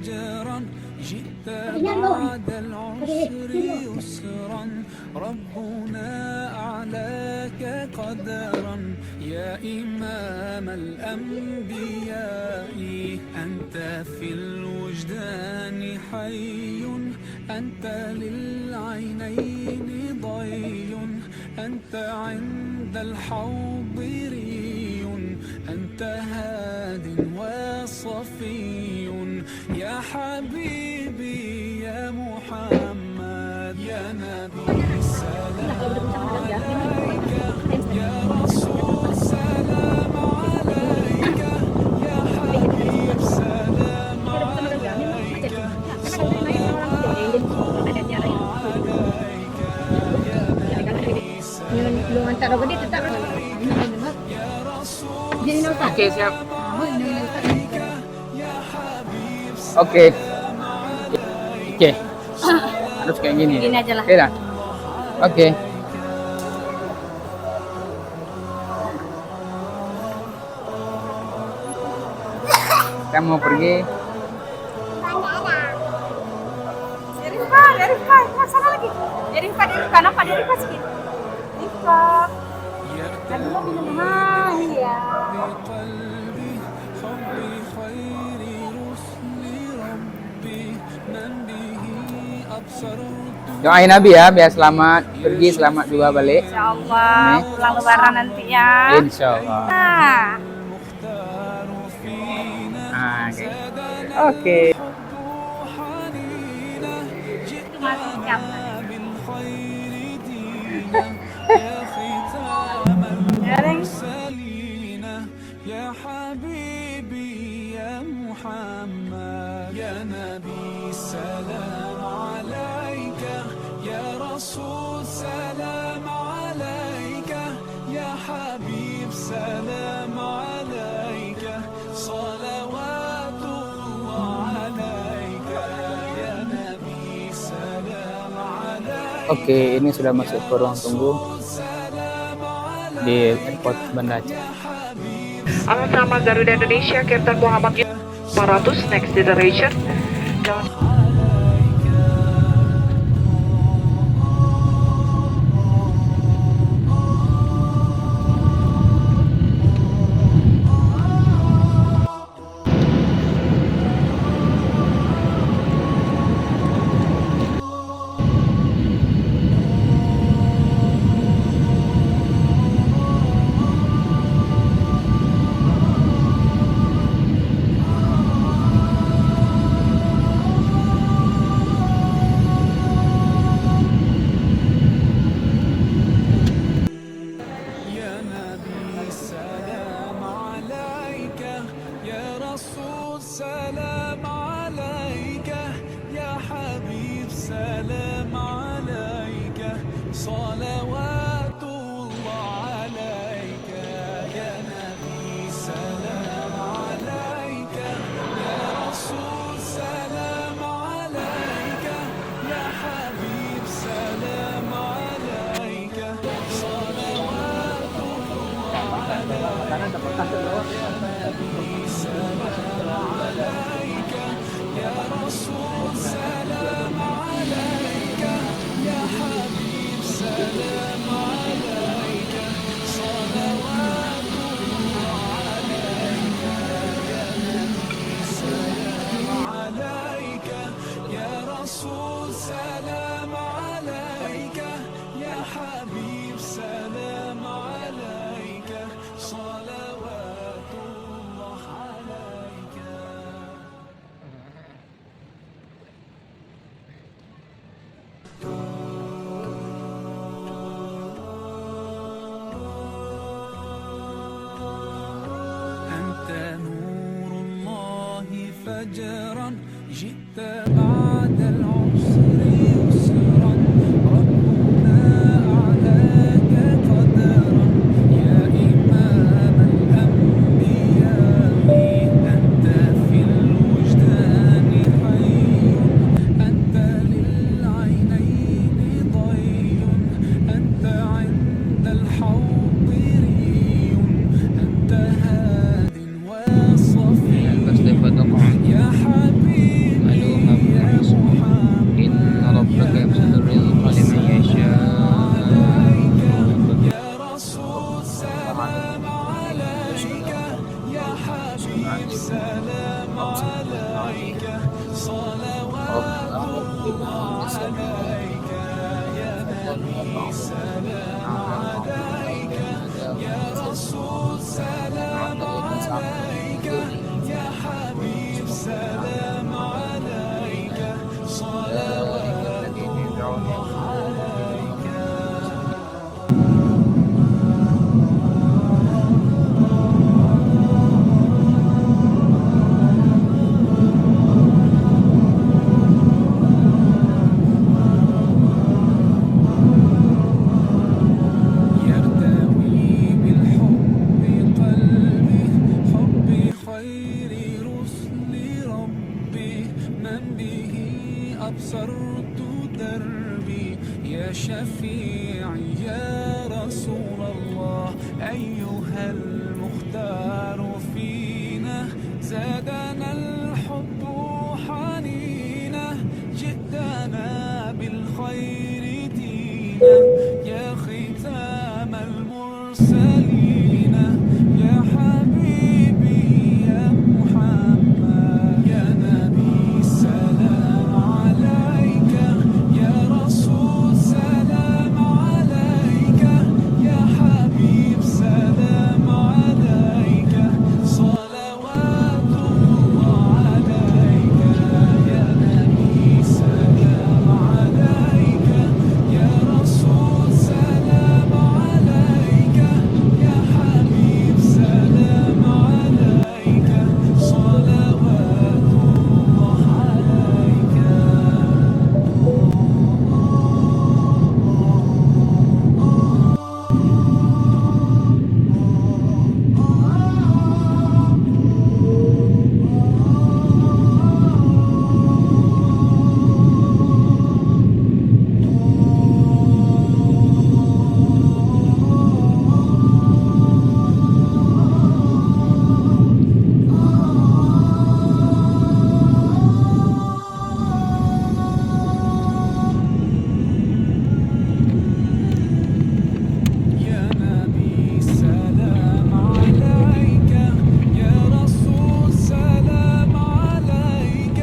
فجرا جئت بعد العسر يسرا ربنا أعلاك قدرا يا إمام الأنبياء أنت في الوجدان حي أنت للعينين ضي أنت عند الحوض ري أنت هاد وصفي يا حبيبي يا محمد يا نبي السلام عليك يا رسول سلام عليك يا حبيب سلام عليك Belum hantar apa dia tetap Oke, siap. Oke. Oke. Harus kayak gini. Gini aja lah. Oke dah. Oke. Kita mau pergi. Rifka, sana lagi. Rifka, kenapa Rifka sedikit? Rifka. Aduh, minum iya. Doain Nabi ya, biar selamat pergi, selamat juga balik. Insyaallah, pulang lebaran nanti ya. Insyaallah. Nah, Oke. itu masih siapa? يا حبيبي يا محمد يا نبي سلام عليك يا رسول سلام عليك يا حبيب سلام عليك صلوات الله عليك يا نبي سلام عليك. Oke, ini sudah masuk ke ruang tunggu di airport Banda Aceh. Atas nama Garuda Indonesia, Captain Muhammad 400, next generation. سلام عليك يا حبيب سلام عليك صلوات الله عليك يا نبي سلام عليك يا رسول سلام عليك يا حبيب سلام عليك صلوات الله عليك يا رسول سلام عليك يا حبيب سلام عليك صلوات الله عليك يا نبي سلام عليك يا رسول سلام عليك يا حبيب سلام عليك صلوات الله عليك. يرتوي بالحب قلبي، حب خير رسل ربي، من به أبصرت دربي. يا شفيعي يا رسول الله، أيها المختار فينا، زادنا الحب حنينا، جئتنا بالخير دينا، يا ختام المرسلين، يا حبيبي يا محمد، يا نبي سلام عليك، يا رسول سلام عليك، يا حبيب سلام عليك، صلوات الله عليك، يا نبي سلام عليك، يا رسول سلام عليك، يا حبيب سلام عليك، صلوات الله عليك. يا نبي سلام عليك، يا رسول سلام عليك،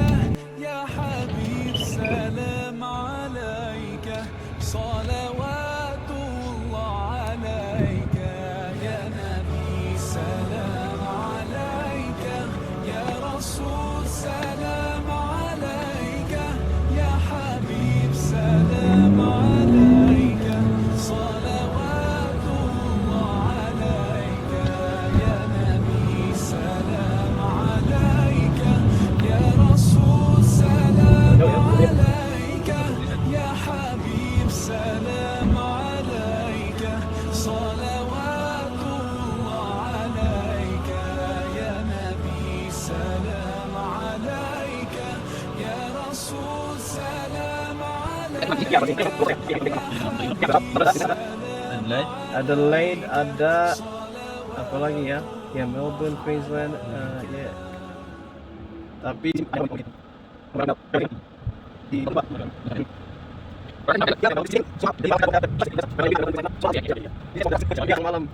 يا حبيب سلام عليك، صلوات الله عليك. يا نبي سلام عليك، يا رسول سلام عليك، يا حبيب سلام عليك، صلوات الله عليك. يا نبي سلام عليك، يا رسول سلام عليك، يا حبيب سلام عليك، صلوات الله عليك. يا نبي سلام عليك، يا رسول سلام عليك. Adelaide, ada apa lagi ya? Ya Melbourne, Queensland, ya. Tapi di malam.